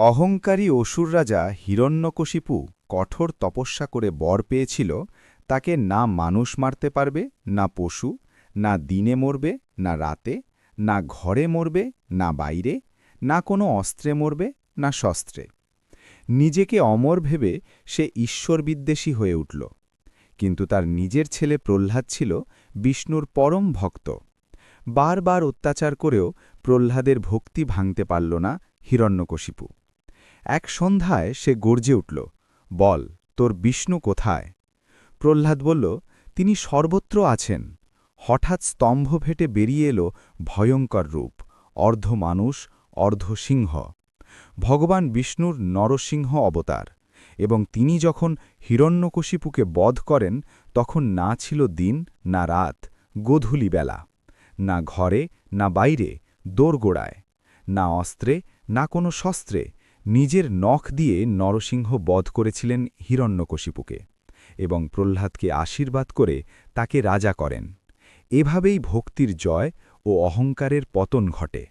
অহংকারী অসুর রাজা হিরণ্যকশিপু কঠোর তপস্যা করে বর পেয়েছিল তাকে না মানুষ মারতে পারবে, না পশু, না দিনে মরবে, না রাতে, না ঘরে মরবে, না বাইরে, না কোনো অস্ত্রে মরবে, না শস্ত্রে। নিজেকে অমর ভেবে সে ঈশ্বরবিদ্বেষী হয়ে উঠল। কিন্তু তার নিজের ছেলে প্রহ্লাদ ছিল বিষ্ণুর পরম ভক্ত। বারবার অত্যাচার করেও প্রহ্লাদের ভক্তি ভাঙতে পারল না হিরণ্যকশিপু। এক সন্ধ্যায় সে গর্জে উঠল, বল, তোর বিষ্ণু কোথায়? প্রহ্লাদ বলল, তিনি সর্বত্র আছেন। হঠাৎ স্তম্ভ ফেটে বেরিয়ে এলো ভয়ঙ্কর রূপ, অর্ধ মানুষ, অর্ধ সিংহ। ভগবান বিষ্ণুর নরসিংহ অবতার, এবং তিনি যখন হিরণ্যকশিপুকে বধ করেন তখন না ছিল দিন, না রাত, গোধূলি বেলা। না ঘরে, না বাইরে, দোরগোড়ায়। না অস্ত্রে, না কোনো শস্ত্রে, নিজের নখ দিয়ে নরসিংহ বধ করেছিলেন হিরণ্যকশিপুকে, এবং প্রহ্লাদকে আশীর্বাদ করে তাকে রাজা করেন। এভাবেই ভক্তির জয় ও অহংকারের পতন ঘটে।